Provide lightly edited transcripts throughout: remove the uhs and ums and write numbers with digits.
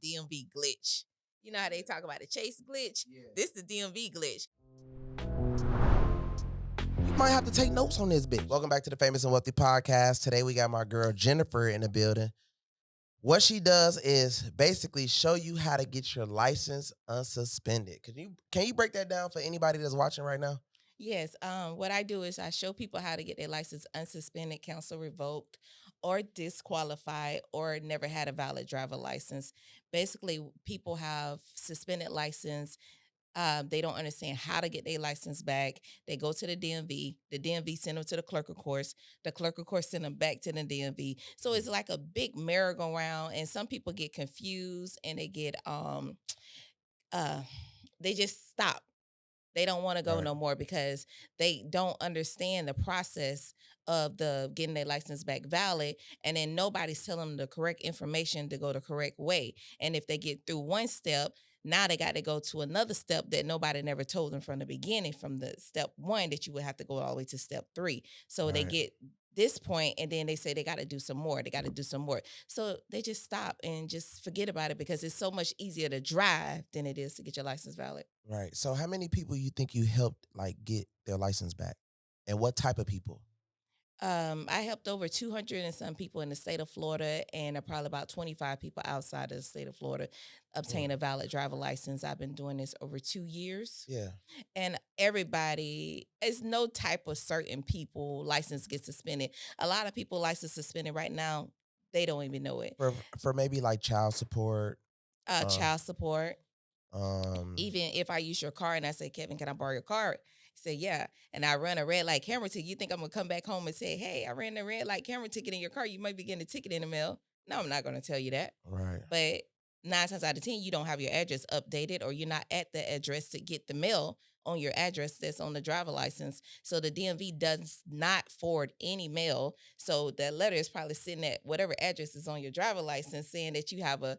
the DMV glitch. You know how they talk about the chase glitch? Yeah. This the DMV glitch. You might have to take notes on this bitch. Welcome back to the Famous and Wealthy Podcast. Today we got my girl Jennifer in the building. What she does is basically show you how to get your license unsuspended. Can you break that down for anybody that's watching right now? Yes. What I do is I show people how to get their license unsuspended, counsel revoked, or disqualified, or never had a valid driver license. Basically, people have suspended license. They don't understand how to get their license back. They go to the DMV. The DMV send them to the clerk of course. The clerk of course send them back to the DMV. So it's like a big merry-go-round, and some people get confused and they get uh they just stop. They don't want to go Right. no more because they don't understand the process of the getting their license back valid, and then nobody's telling them the correct information to go the correct way. And if they get through one step, now they got to go to another step that nobody never told them from the beginning, from the step one, that you would have to go all the way to step 3. So they Right. get this point, and then they say they got to do some more. They got to do some more. So they just stop and just forget about it because it's so much easier to drive than it is to get your license valid. Right. So how many people you think you helped like get their license back? And what type of people? I helped over 200 and some people in the state of Florida, and probably about 25 people outside of the state of Florida obtain a valid driver license. I've been doing this over 2 years. Yeah. And everybody, it's no type of certain people license gets suspended. A lot of people license suspended right now. They don't even know it. For maybe like child support. Child support. Um Even if I use your car and I say, Kevin, can I borrow your car? He said, yeah. And I run a red light camera ticket. You think I'm going to come back home and say, hey, I ran a red light camera ticket in your car. You might be getting a ticket in the mail. No, I'm not going to tell you that. Right. But 9 times out of 10, you don't have your address updated, or you're not at the address to get the mail on your address that's on the driver license. So the DMV does not forward any mail. So that letter is probably sitting at whatever address is on your driver license, saying that you have a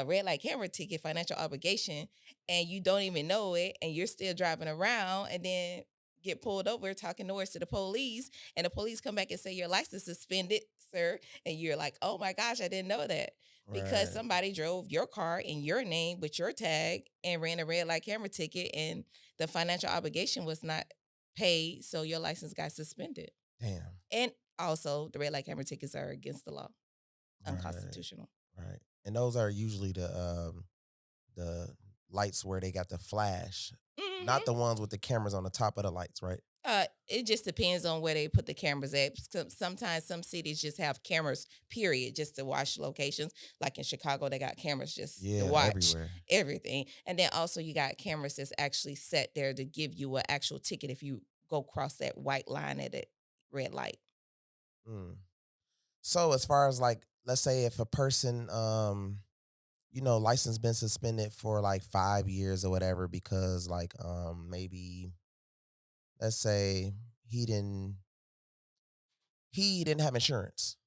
red light camera ticket, financial obligation, and you don't even know it, and you're still driving around, and then get pulled over talking noise to the police, and the police come back and say your license suspended, sir, and you're like, oh my gosh, I didn't know that. Because Right. somebody drove your car in your name with your tag and ran a red light camera ticket, and the financial obligation was not paid, so your license got suspended. Damn. And also, the red light camera tickets are against the law, unconstitutional. Right. And those are usually the lights where they got the flash, not the ones with the cameras on the top of the lights, right? It just depends on where they put the cameras at. Sometimes some cities just have cameras, period, just to watch locations. Like in Chicago, they got cameras just to watch everywhere. everything. And then also you got cameras that's actually set there to give you an actual ticket if you go cross that white line at a red light. Mm. So as far as like, let's say if a person, license been suspended for like 5 years or whatever because like, maybe let's say he didn't have insurance.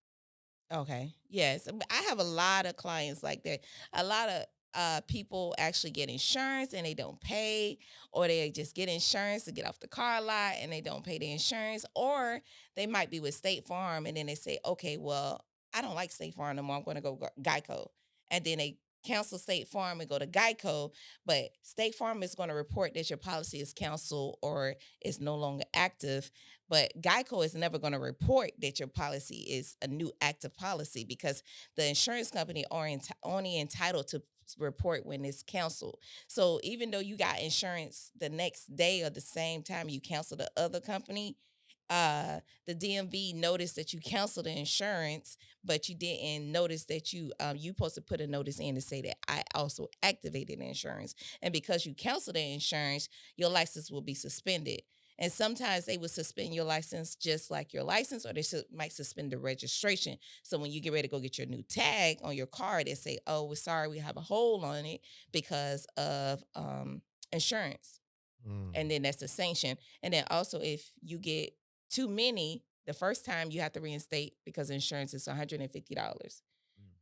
Okay. Yes. I have a lot of clients like that. A lot of people actually get insurance and they don't pay, or they just get insurance to get off the car lot and they don't pay the insurance, or they might be with State Farm and then they say, okay, well, I don't like State Farm no more. I'm going to go Geico. And then they cancel State Farm and go to Geico, but State Farm is going to report that your policy is canceled or is no longer active. But Geico is never going to report that your policy is a new active policy, because the insurance company are only entitled to report when it's canceled. So even though you got insurance the next day or the same time you cancel the other company, the DMV noticed that you canceled the insurance, but you didn't notice that you supposed to put a notice in to say that I also activated the insurance. And because you canceled the insurance, your license will be suspended. And sometimes they will suspend your license just like your license, or they might suspend the registration. So when you get ready to go get your new tag on your car, they say, oh, we're sorry, we have a hold on it because of insurance. And then that's the sanction. And then also, if you get too many, the first time you have to reinstate because insurance is $150.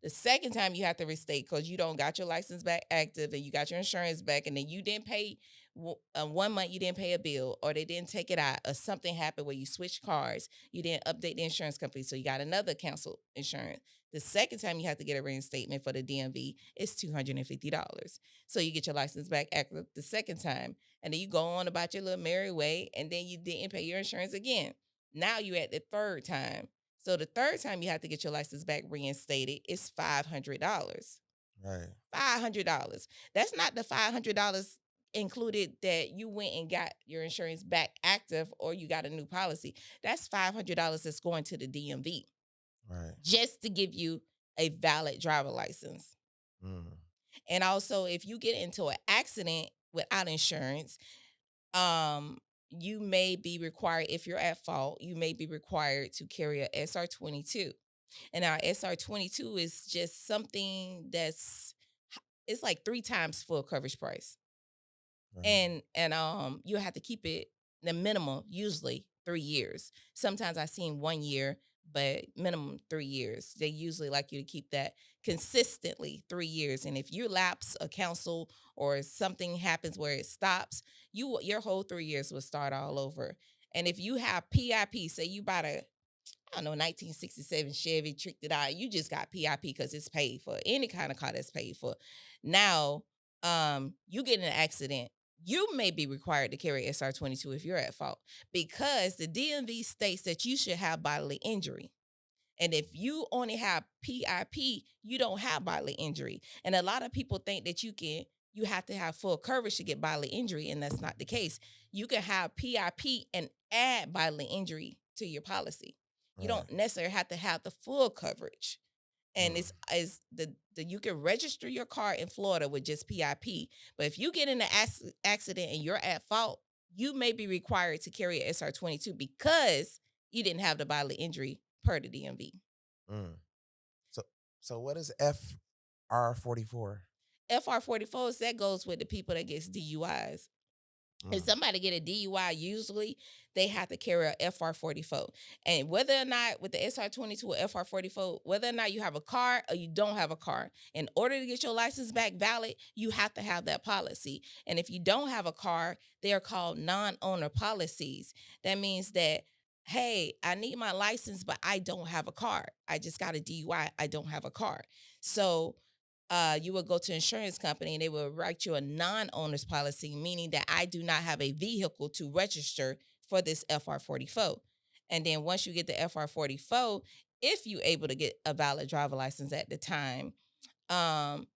The second time you have to restate because you don't got your license back active and you got your insurance back, and then you didn't pay 1 month you didn't pay a bill, or they didn't take it out, or something happened where you switched cars, you didn't update the insurance company, so you got another canceled insurance. The second time you have to get a reinstatement for the DMV, it's $250. So you get your license back active the second time, and then you go on about your little merry way, and then you didn't pay your insurance again. Now you at the third time. So the third time you have to get your license back reinstated, it's $500. Right. $500. That's not the $500 included that you went and got your insurance back active or you got a new policy. That's $500 that's going to the DMV Right. just to give you a valid driver license. Mm. And also, if you get into an accident without insurance, um, you may be required, if you're at fault, you may be required to carry a SR22. And our SR22 is just something it's like 3 times full coverage price. Right. And you have to keep it the minimum, usually 3 years. Sometimes I've seen 1 year, but minimum 3 years. They usually like you to keep that consistently 3 years. And if you lapse a council or something happens where it stops, your whole 3 years will start all over. And if you have PIP, say you bought a, I don't know, 1967 Chevy, tricked it out. You just got PIP because it's paid for. Any kind of car that's paid for. Now, you get in an accident. You may be required to carry SR22 if you're at fault, because the DMV states that you should have bodily injury. And if you only have PIP, you don't have bodily injury. And a lot of people think that you have to have full coverage to get bodily injury, and that's not the case. You can have PIP and add bodily injury to your policy. You Right. don't necessarily have to have the full coverage. And Mm. it's is the you can register your car in Florida with just PIP, but if you get in an accident and you're at fault, you may be required to carry a SR22 because you didn't have the bodily injury per the DMV. Mm. So so what is FR44? FR44s, that goes with the people that gets DUIs. If Mm. somebody get a DUI, usually they have to carry a FR44. And whether or not with the SR22 or FR44, whether or not you have a car or you don't have a car, in order to get your license back valid, you have to have that policy. And if you don't have a car, they are called non-owner policies. That means that, hey, I need my license, but I don't have a car. I just got a DUI. I don't have a car. So you would go to insurance company and they will write you a non-owner's policy, meaning that I do not have a vehicle to register for this FR44. And then once you get the FR44, if you're able to get a valid driver license at the time,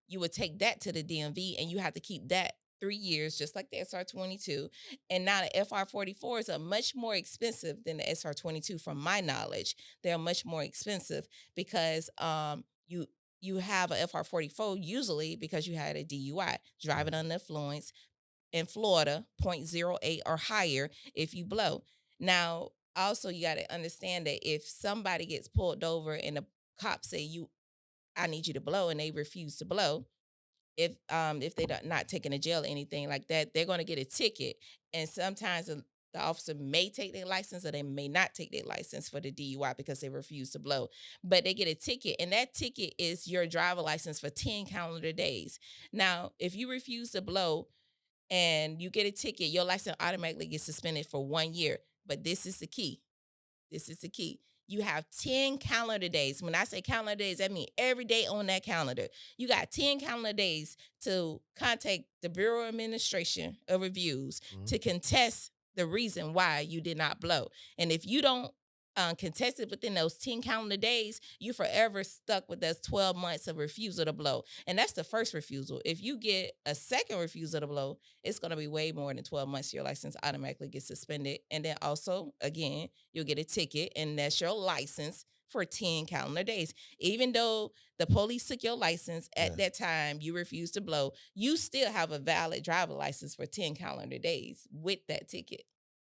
you would take that to the DMV and you have to keep that 3 years, just like the SR22. And now the FR44s are much more expensive than the SR22, from my knowledge. They're much more expensive because you have a FR44 usually because you had a DUI, driving Mm. under influence in Florida, point zero 0.08 or higher if you blow. Now, also you got to understand that if somebody gets pulled over and the cops say I need you to blow, and they refuse to blow, if they don't not taken to jail or anything like that, they're going to get a ticket. And sometimes the officer may take their license or they may not take their license for the DUI because they refuse to blow. But they get a ticket, and that ticket is your driver license for 10 calendar days. Now, if you refuse to blow and you get a ticket, your license automatically gets suspended for 1 year. But this is the key. This is the key. You have 10 calendar days. When I say calendar days, that means every day on that calendar. You got 10 calendar days to contact the Bureau of Administration of Reviews Mm. to contest the reason why you did not blow. And if you don't contest it within those 10 calendar days, you're forever stuck with those 12 months of refusal to blow. And that's the first refusal. If you get a second refusal to blow, it's going to be way more than 12 months. Your license automatically gets suspended. And then also, again, you'll get a ticket, and that's your license for 10 calendar days. Even though the police took your license Yeah. at that time, you refused to blow, you still have a valid driver license for 10 calendar days with that ticket.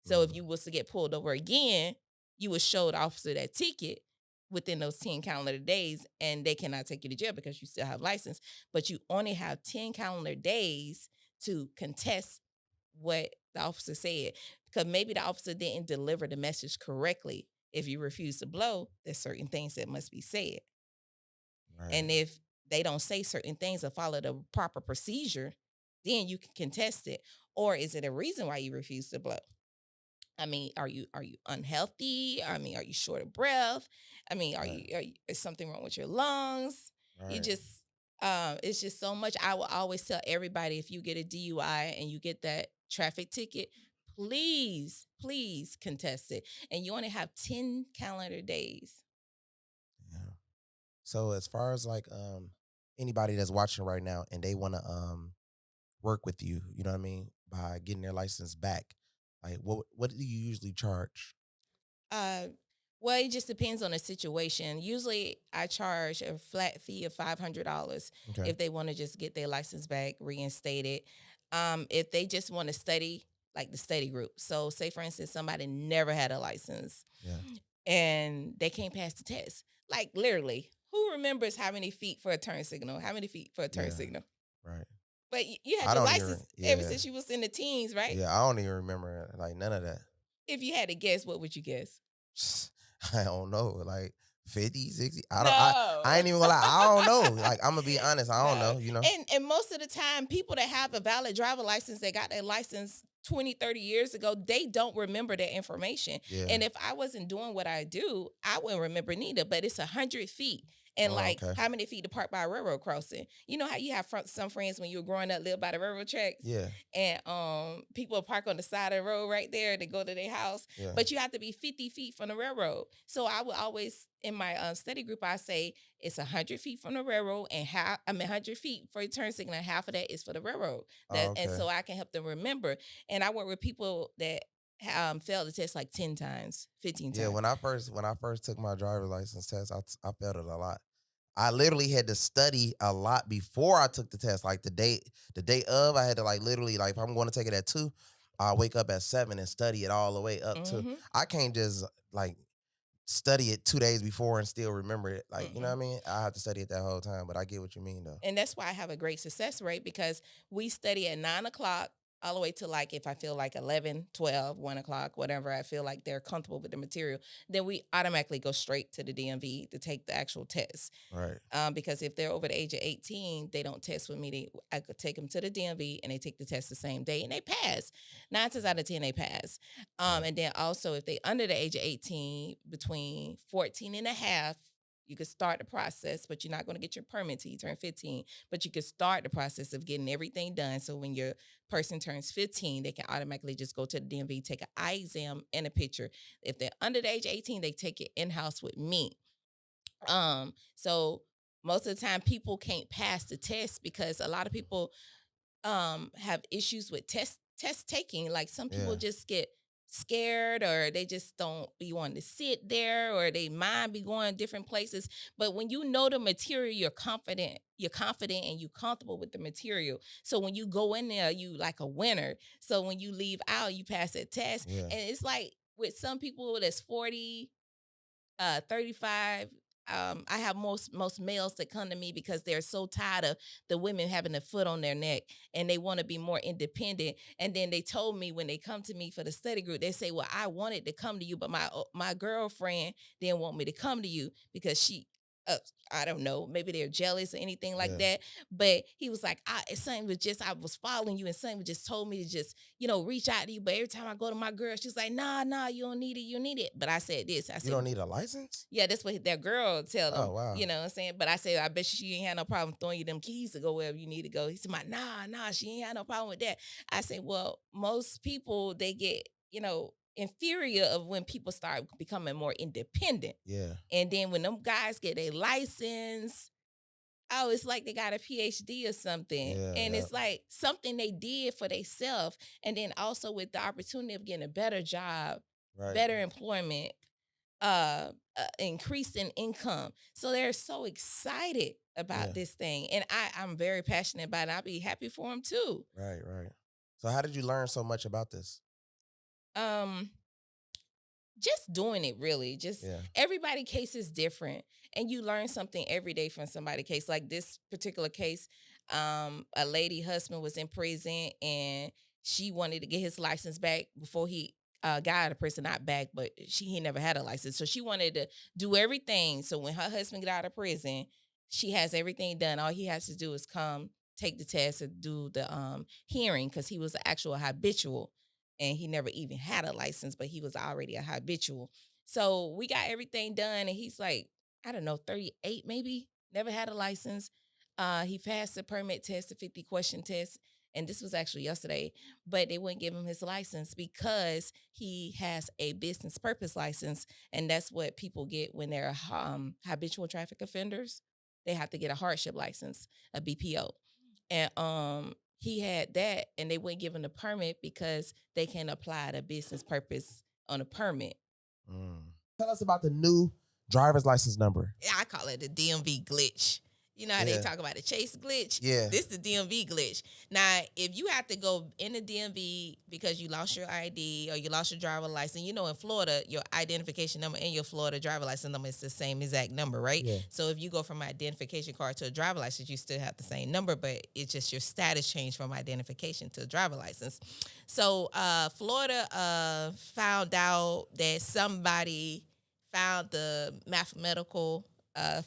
So if Mm. you was to get pulled over again, you would show the officer that ticket within those 10 calendar days, and they cannot take you to jail because you still have license. But you only have 10 calendar days to contest what the officer said, because maybe the officer didn't deliver the message correctly. If you refuse to blow, there's certain things that must be said. Right. And if they don't say certain things or follow the proper procedure, then you can contest it. Or is it a reason why you refuse to blow? I mean, are you unhealthy? I mean, are you short of breath? I mean, Right. is something wrong with your lungs? You Right. just it's just so much. I will always tell everybody, if you get a DUI and you get that traffic ticket, please contest it. And you only have 10 calendar days. Yeah. So as far as like anybody that's watching right now and they want to work with you, you know what I mean, by getting their license back, like what do you usually charge? Uh, well, it just depends on the situation. Usually, I charge a flat fee of $500 Okay. if they want to just get their license back, reinstated. If they just want to study, like the study group. So, say for instance, somebody never had a license Yeah. and they can't pass the test. Like literally, who remembers how many feet for a turn signal? How many feet for a turn Yeah. signal? Right. But you had I your don't even. license ever Yeah. since you was in the teens, right? Yeah. I don't even remember like none of that. If you had to guess, what would you guess? I don't know, like 50, 60. I don't. I No. ain't even gonna lie. I don't know. Like I'm gonna be honest. I don't No. know. You know. And most of the time, people that have a valid driver license, they got their license 20, 30 years ago, they don't remember that information. Yeah. And if I wasn't doing what I do, I wouldn't remember neither. But it's 100 feet. And Oh, like okay. how many feet to park by a railroad crossing? You know how you have some friends when you were growing up live by the railroad tracks? Yeah. And people park on the side of the road right there to go to their house. Yeah. But you have to be 50 feet from the railroad. So I would always, in my study group, I say it's 100 feet from the railroad, and 100 feet for a turn signal, and half of that is for the railroad. Oh, And okay. so I can help them remember. And I work with people that failed the test like 10 times, 15 Yeah. times. When I first took my driver's license test, I felt it a lot. I literally had to study a lot before I took the test. Like the day of, I had to like literally like if I'm going to take it at 2, I wake up at 7 and study it all the way up to. Mm-hmm. I can't just like study it 2 days before and still remember it. Like you know what I Mm-mm. mean? I have to study it that whole time. But I get what you mean though. And that's why I have a great success rate, because we study at 9 o'clock all the way to, like, if I feel like 11, 12, 1 o'clock, whatever, I feel like they're comfortable with the material, then we automatically go straight to the DMV to take the actual test. Right. Because if they're over the age of 18, they don't test with me. I could take them to the DMV and they take the test the same day and they pass. 9 times out of 10, they pass. Right. And then also, if they under the age of 18, between 14 and a half, you could start the process, but you're not going to get your permit till you turn 15. But you could start the process of getting everything done. So when your person turns 15, they can automatically just go to the DMV, take an eye exam and a picture. If they're under the age of 18, they take it in-house with me. So most of the time people can't pass the test because a lot of people have issues with test taking. Like some people Yeah. just get scared, or they just don't be wanting to sit there, or they mind be going different places. But when you know the material, you're confident and you comfortable with the material. So when you go in there, you like a winner. So when you leave out, you pass that test. Yeah. And it's like with some people that's 40, 35. I have most males that come to me because they're so tired of the women having a foot on their neck, and they want to be more independent. And then they told me, when they come to me for the study group, they say, "Well, I wanted to come to you, but my girlfriend didn't want me to come to you because she." I don't know, maybe they're jealous or anything like Yeah. that. But he was like, something was just, I was following you, and something just told me to just, reach out to you. But every time I go to my girl, she's like, nah, you don't need it, you need it. But I said this, I You said, don't need a license? yeah, that's what their girl tell Oh them. wow. You know what I'm saying? But I said, I bet she ain't had no problem throwing you them keys to go wherever you need to go. He said, nah, she ain't had no problem with that. I said, well, most people, they get, inferior of when people start becoming more independent. Yeah. And then when them guys get a license, oh, it's like they got a PhD or something. Yeah. And Yeah. it's like something they did for themselves. And then also with the opportunity of getting a better job, Right. better employment, increase in income. So they're so excited Yeah. about this thing. And I'm very passionate about it. I'll be happy for them too. Right. Right. So how did you learn so much about this? Um, just doing it, really. Just Yeah. everybody case is different. And you learn something every day from somebody case. Like this particular case, a lady husband was in prison and she wanted to get his license back before he got out of prison. Not back, but he never had a license. So she wanted to do everything. So when her husband got out of prison, she has everything done. All he has to do is come take the test and do the hearing because he was an actual habitual, and he never even had a license, but he was already a habitual. So we got everything done, and he's like, I don't know, 38 maybe, never had a license. He passed the permit test, the 50 question test, and this was actually yesterday, but they wouldn't give him his license because he has a business purpose license, and that's what people get when they're habitual traffic offenders. They have to get a hardship license, a BPO, and he had that, and they wouldn't give him the permit because they can apply the business purpose on a permit. Tell us about the new driver's license number. I call it the DMV glitch. You know how they talk about the Chase glitch? Yeah. This is the DMV glitch. Now, if you have to go in the DMV because you lost your ID or you lost your driver license, you know in Florida, your identification number and your Florida driver license number is the same exact number, right? Yeah. So if you go from an identification card to a driver license, you still have the same number, but it's just your status changed from identification to a driver license. So Florida found out that somebody found the mathematical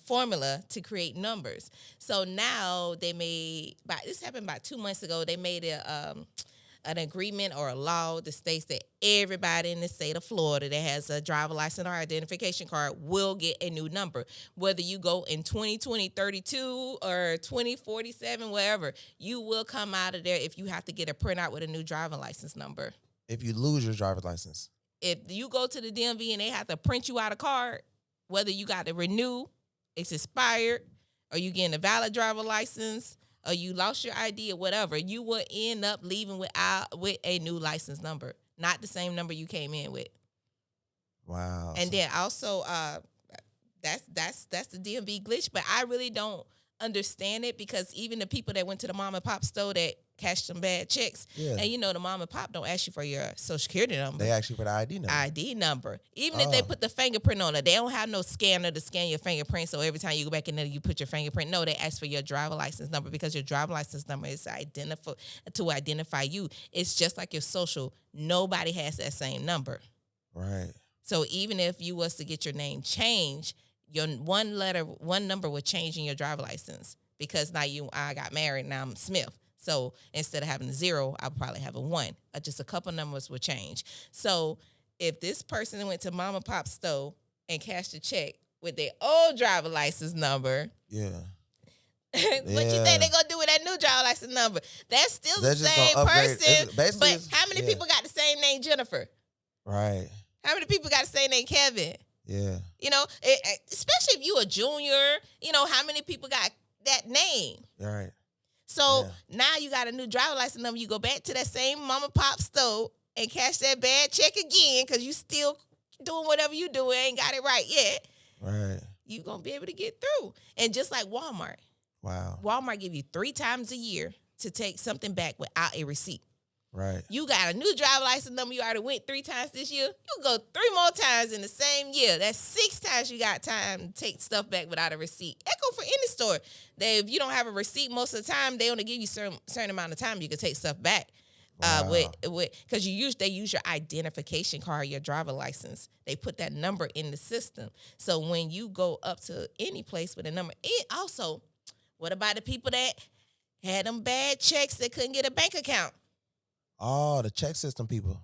formula to create numbers. So now they made, this happened about 2 months ago, they made an agreement or a law that states that everybody in the state of Florida that has a driver license or identification card will get a new number. Whether you go in 2020, 32 or 2047, wherever, you will come out of there if you have to get a printout with a new driver license number. If you lose your driver's license. If you go to the DMV and they have to print you out a card, whether you got to renew, it's expired, or you getting a valid driver license, or you lost your ID or whatever, you will end up leaving with a new license number, not the same number you came in with. Wow. And then also, that's the DMV glitch, but I really don't understand it because even the people that went to the mom and pop store that cashed some bad checks, and you know the mom and pop don't ask you for your social security number. They ask you for the ID number. ID number. Even if they put the fingerprint on it, they don't have no scanner to scan your fingerprint. So every time you go back in there, you put your fingerprint. No, they ask for your driver license number because your driver license number is to identify you. It's just like your social. Nobody has that same number. Right. So even if you was to get your name changed, your one number would change in your driver license because now I got married, now I'm Smith. So instead of having a 0, I'll probably have a 1. Just a couple numbers will change. So if this person went to mom and pop store and cashed a check with their old driver license number, yeah. What you think they're going to do with that new driver license number? That's still They're the same person, but how many people got the same name Jennifer? Right. How many people got the same name Kevin? Yeah. You know, especially if you a junior, you know, how many people got that name? Right. So now you got a new driver license number. You go back to that same mom and pop store and cash that bad check again because you still doing whatever you do. Ain't got it right yet. Right. You going to be able to get through. And just like Walmart. Wow. Walmart give you 3 times a year to take something back without a receipt. Right. You got a new driver license number. You already went 3 times this year. You go 3 more times in the same year. That's 6 times you got time to take stuff back without a receipt. That go for any store. If you don't have a receipt most of the time, they only give you certain amount of time you can take stuff back. Wow. Because they use your identification card, your driver license. They put that number in the system. So when you go up to any place with a number, it also, what about the people that had them bad checks that couldn't get a bank account? Oh, the check system people.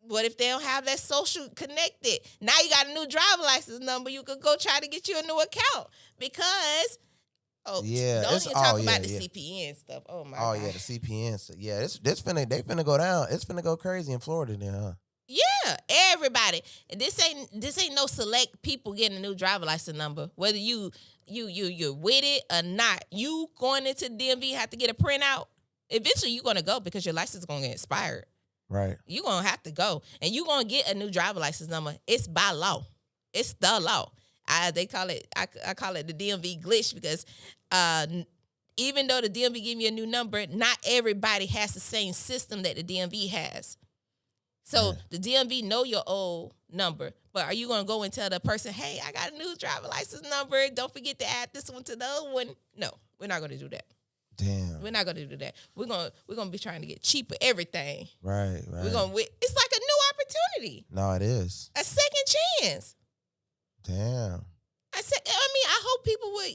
What if they don't have that social connected? Now you got a new driver license number. You could go try to get you a new account because, don't even talk about the CPN stuff. Oh my God. Yeah, the CPN stuff. Yeah, they finna go down. It's finna go crazy in Florida then, huh? Yeah, everybody. And this ain't no select people getting a new driver license number. Whether you're with it or not, you going into the DMV have to get a printout. Eventually, you're going to go because your license is going to get expired. Right. You're going to have to go. And you're going to get a new driver license number. It's by law. It's the law. I call it the DMV glitch because even though the DMV give you a new number, not everybody has the same system that the DMV has. So the DMV know your old number. But are you going to go and tell the person, hey, I got a new driver license number. Don't forget to add this one to the other one. No, we're not going to do that. Damn. We're not gonna do that. We're gonna be trying to get cheaper everything. Right. It's like a new opportunity. No, it is. A second chance. Damn. I hope people would,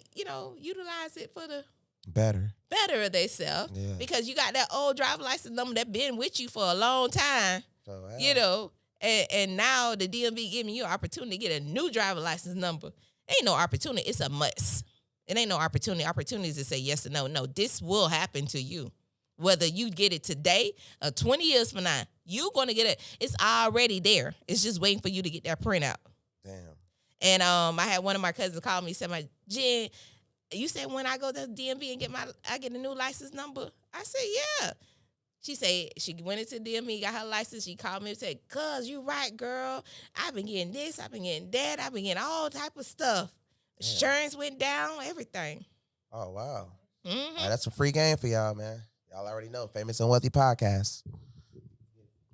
utilize it for the better of themselves Yeah. because you got that old driver license number that been with you for a long time, So, you know, and now the DMV giving you an opportunity to get a new driver license number. Ain't no opportunity. It's a must. It ain't no opportunity. Opportunities to say yes or no. No, this will happen to you. Whether you get it today or 20 years from now, you're going to get it. It's already there. It's just waiting for you to get that printout. Damn. And I had one of my cousins call me, said, "My Jen, you said when I go to the DMV and I get a new license number?" I said, "Yeah." She said she went into the DMV, got her license. She called me and said, "Cuz, you right, girl. I've been getting this, I've been getting that, I've been getting all type of stuff. Insurance went down, everything." Oh, wow. Mm-hmm. All right, that's a free game for y'all, man. Y'all already know. Famous and Wealthy Podcast.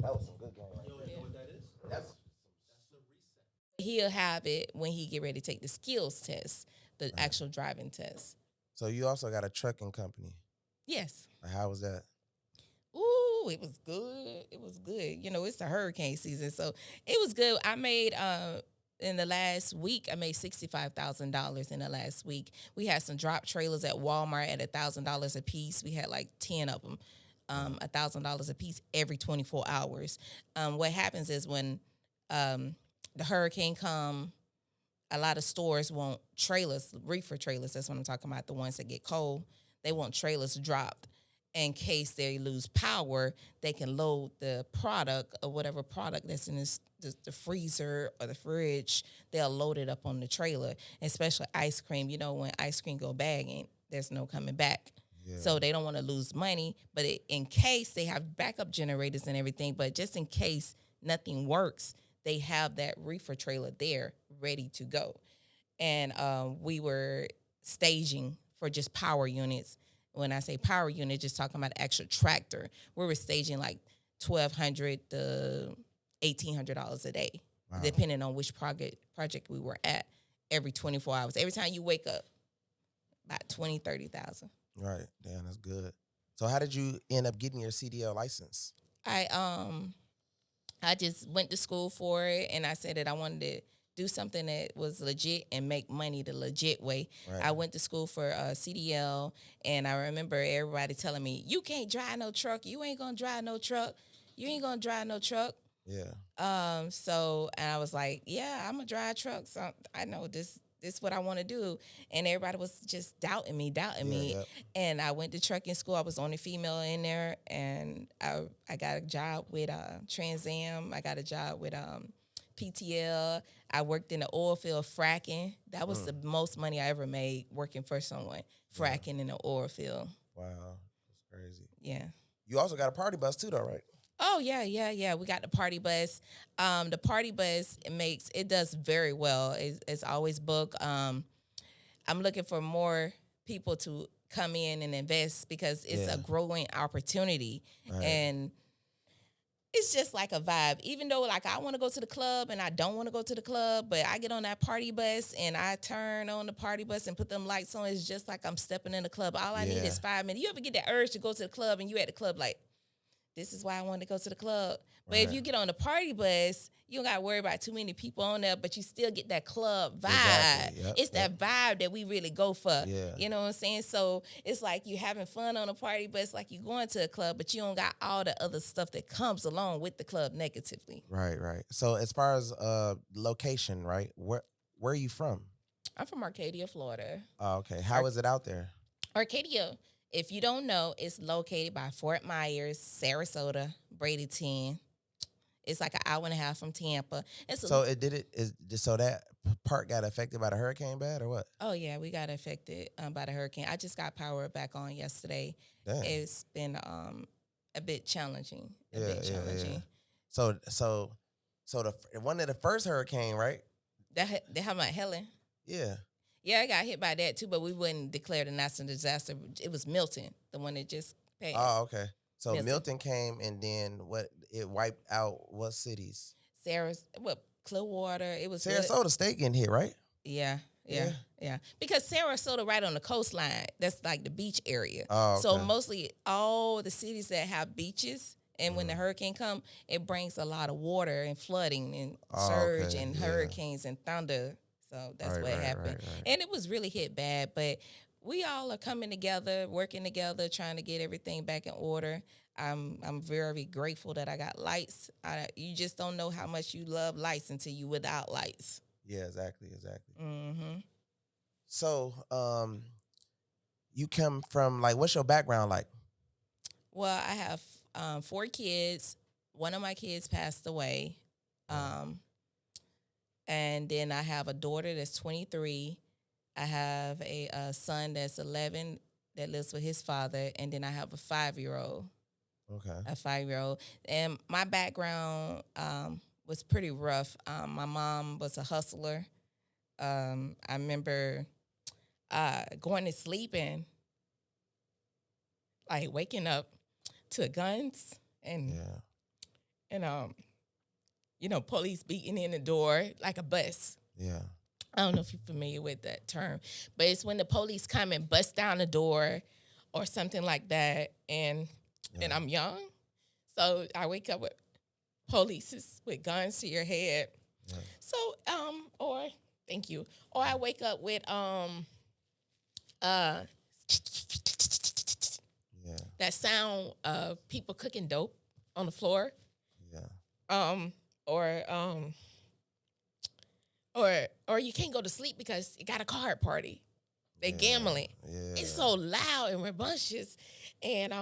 That was some good game right there. You know what that is? That's He'll have it when he get ready to take the skills test, the actual driving test. So you also got a trucking company. Yes. How was that? Ooh, it was good. It was good. You know, it's the hurricane season, so it was good. I made in the last week, I made $65,000 in the last week. We had some drop trailers at Walmart at $1,000 a piece. We had like 10 of them, $1,000 a piece every 24 hours. What happens is when the hurricane come, a lot of stores want trailers, reefer trailers. That's what I'm talking about. The ones that get cold, they want trailers dropped. In case they lose power, they can load the product or whatever product that's in the freezer or the fridge. They'll load it up on the trailer, especially ice cream. You know, when ice cream go bagging, there's no coming back. Yeah. So they don't want to lose money. But in case they have backup generators and everything, but just in case nothing works, they have that reefer trailer there ready to go. And we were staging for just power units. When I say power unit, just talking about actual tractor, we were staging like $1,200 to $1,800 a day, depending on which project we were at. Every 24 hours, every time you wake up, about 20, 30,000. Right, damn, that's good. So how did you end up getting your CDL license? I just went to school for it, and I said that I wanted to do something that was legit and make money the legit way. Right. I went to school for CDL, and I remember everybody telling me, "You can't drive no truck. You ain't gonna drive no truck. You ain't gonna drive no truck." Yeah. So, and I was like, "Yeah, I'm gonna drive trucks. So I know this is what I want to do." And everybody was just doubting me. Yep. And I went to trucking school. I was the only female in there, and I got a job with Trans Am. I got a job with PTL. I worked in the oil field fracking. That was the most money I ever made working for someone, fracking in the oil field. Wow, that's crazy. Yeah. You also got a party bus too, though, right? Oh, yeah. We got the party bus. The party bus, it does very well. It's always booked. I'm looking for more people to come in and invest because it's a growing opportunity. Right. And it's just like a vibe. Even though, like, I want to go to the club and I don't want to go to the club, but I get on that party bus and I turn on the party bus and put them lights on. It's just like I'm stepping in the club. All I need is 5 minutes. You ever get that urge to go to the club and you at the club like, this is why I wanted to go to the club. But if you get on the party bus, you don't got to worry about too many people on there, but you still get that club vibe. Exactly. Yep, it's that vibe that we really go for. Yeah. You know what I'm saying? So it's like you having fun on a party bus, like you going to a club, but you don't got all the other stuff that comes along with the club negatively. Right. So as far as location, right, where are you from? I'm from Arcadia, Florida. Oh, okay. How is it out there? Arcadia, if you don't know, it's located by Fort Myers, Sarasota, Bradenton. It's like an hour and a half from Tampa. So that part got affected by the hurricane bad or what? Oh, yeah, we got affected by the hurricane. I just got power back on yesterday. Damn. It's been a bit challenging. Yeah. So the one of the first hurricane, right? They have my Helen. Yeah. Yeah, I got hit by that too, but we wouldn't declare a national disaster. It was Milton, the one that just passed. Oh, okay. So Milton came and then it wiped out what cities? Clearwater. It was Sarasota State getting hit, right? Yeah. Because Sarasota right on the coastline, that's like the beach area. Oh, okay. So mostly all the cities that have beaches, and when the hurricane come, it brings a lot of water and flooding and surge and hurricanes and thunder. So that's what happened. Right. And it was really hit bad, but we all are coming together, working together, trying to get everything back in order. I'm very grateful that I got lights. You just don't know how much you love lights until you without lights. Yeah, exactly, exactly. Hmm. So, you come from like, what's your background like? Well, I have 4 kids. One of my kids passed away. Yeah. Um, and then I have a daughter that's 23. I have a son that's 11 that lives with his father. And then I have a 5-year-old. Okay. A 5-year-old. And my background was pretty rough. My mom was a hustler. I remember going to sleep and like waking up to guns and Yeah. and police beating in the door like a bus. Yeah. I don't know if you're familiar with that term, but it's when the police come and bust down the door or something like that. And Yeah. I'm young, so I wake up with police with guns to your head. Yeah. So or thank you, or I wake up with uh Yeah. that sound of people cooking dope on the floor. Yeah. Um or or you can't go to sleep because you got a card party. They gambling. Yeah. It's so loud and rambunctious, and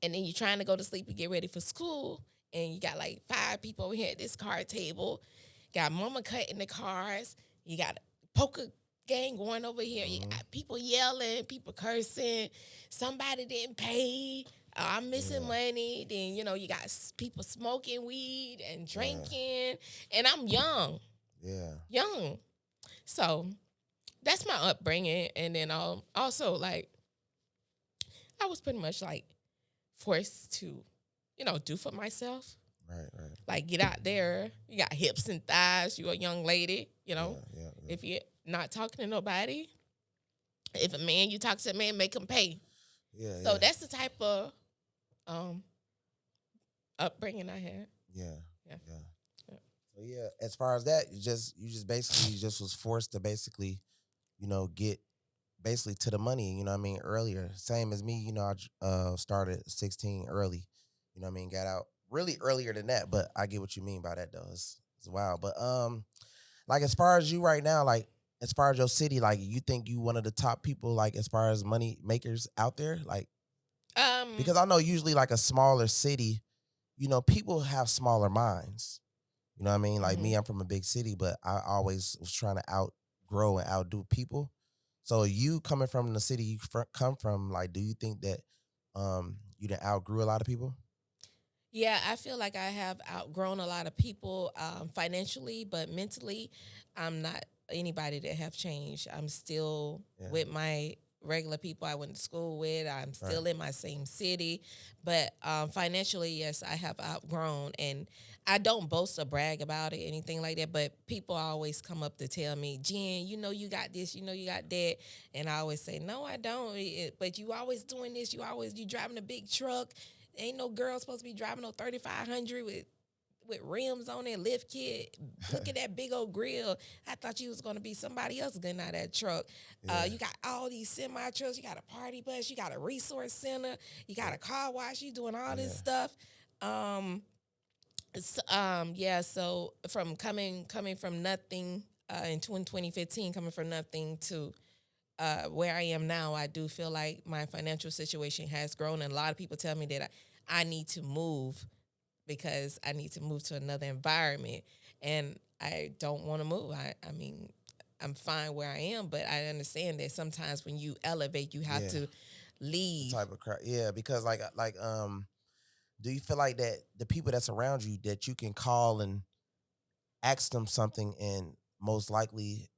then you're trying to go to sleep and get ready for school, and you got like 5 people over here at this card table. Got mama cutting the cards. You got a poker gang going over here. You got people yelling, people cursing. Somebody didn't pay. I'm missing money. Then, you got people smoking weed and drinking. And I'm young. Yeah. Young. So that's my upbringing. And then also, like, I was pretty much like forced to, do for myself. Right. Right. Like, get out there. You got hips and thighs. You're a young lady, Yeah. If you're not talking to nobody, if a man, you talk to a man, make him pay. Yeah. So that's the type of upbringing I had. Yeah. Yeah. Yeah. Yeah. So yeah, as far as that, you just basically just was forced to basically, get basically to the money, you know what I mean, earlier. Same as me, I started at 16 early, you know what I mean, got out really earlier than that, but I get what you mean by that though. It's wild. But like as far as you right now, like as far as your city, like you think you one of the top people like as far as money makers out there? Like because I know usually like a smaller city, people have smaller minds. You know what I mean? Like me, I'm from a big city, but I always was trying to outgrow and outdo people. So you coming from the city you come from, like, do you think that you done outgrew a lot of people? Yeah, I feel like I have outgrown a lot of people financially, but mentally, I'm not anybody that have changed. I'm still Yeah. with my regular people I went to school with. I'm still Right. in my same city, but financially, yes, I have outgrown, and I don't boast or brag about it, anything like that. But people always come up to tell me, Jen, you got this, you got that, and I always say, no, I don't. But you always doing this. You driving a big truck. Ain't no girl supposed to be driving no 3500 with rims on it, lift kit. Look at that big old grill. I thought you was gonna be somebody else getting out of that truck. Yeah. You got all these semi trucks. You got a party bus. You got a resource center. You got a car wash. You doing all this stuff. Yeah. So from coming from nothing in 2015, coming from nothing to where I am now, I do feel like my financial situation has grown, and a lot of people tell me that I need to move because I need to move to another environment, and I don't want to move. I mean, I'm fine where I am, but I understand that sometimes when you elevate, you have to leave. Type of crap. Yeah, because do you feel like that the people that's around you that you can call and ask them something and most likely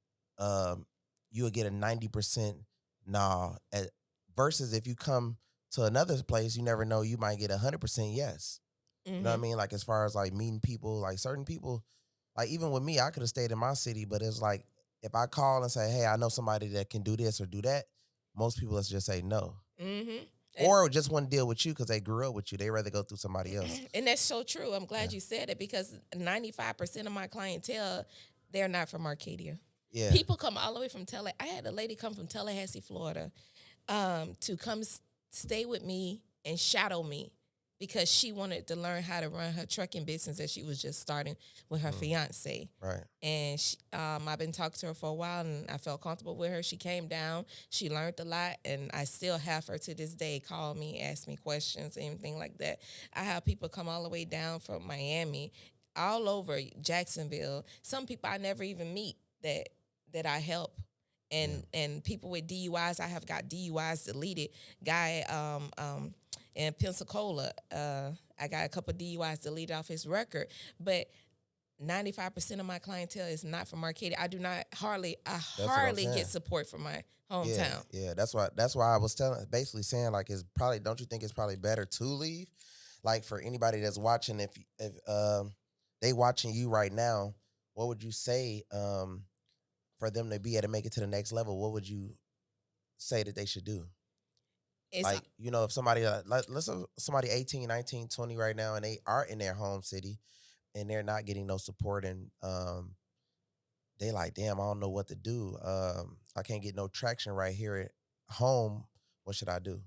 you'll get a 90% nah versus if you come to another place, you never know, you might get 100% yes. You know what I mean? Like as far as like meeting people, like certain people, like even with me, I could have stayed in my city, but it's like if I call and say, hey, I know somebody that can do this or do that, most people let's just say no. Or just want to deal with you because they grew up with you. They rather go through somebody else. And that's so true. I'm glad you said it because 95% of my clientele, they're not from Arcadia. Yeah. People come all the way from Tallahassee. I had a lady come from Tallahassee, Florida, to come stay with me and shadow me because she wanted to learn how to run her trucking business that she was just starting with her fiance. Right. And I've been talking to her for a while, and I felt comfortable with her. She came down, she learned a lot, and I still have her to this day. Call me, ask me questions, anything like that. I have people come all the way down from Miami, all over Jacksonville. Some people I never even meet that I help. And people with DUIs, I have got DUIs deleted. Guy in Pensacola, I got a couple DUIs deleted off his record. But 95% of my clientele is not from Arcadia. I hardly get support from my hometown. Yeah. That's why I was basically saying, like, it's probably, don't you think it's probably better to leave? Like, for anybody that's watching, if they watching you right now, what would you say for them to be able to make it to the next level? What would you say that they should do? It's Like, if somebody, let's say somebody 18, 19, 20 right now, and they are in their home city and they're not getting no support, and they like, damn, I don't know what to do. I can't get no traction right here at home. What should I do?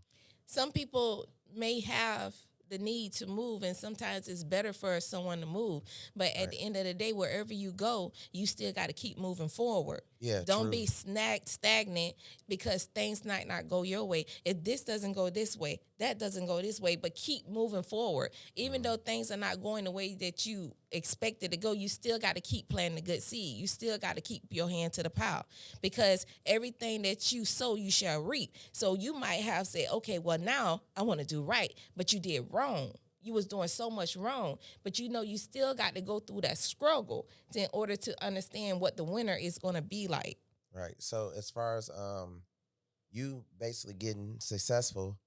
some people may have the need to move, and sometimes it's better for someone to move. But at the end of the day, wherever you go, you still got to keep moving forward. Yeah, Don't be stagnant because things might not go your way. If this doesn't go this way, that doesn't go this way, but keep moving forward. Even though things are not going the way that you expected to go, you still got to keep planting a good seed. You still got to keep your hand to the plow, because everything that you sow, you shall reap. So you might have said, okay, well, now I want to do right, but you did wrong. You was doing so much wrong, but you still got to go through that struggle in order to understand what the winner is going to be like. Right. So as far as you basically getting successful,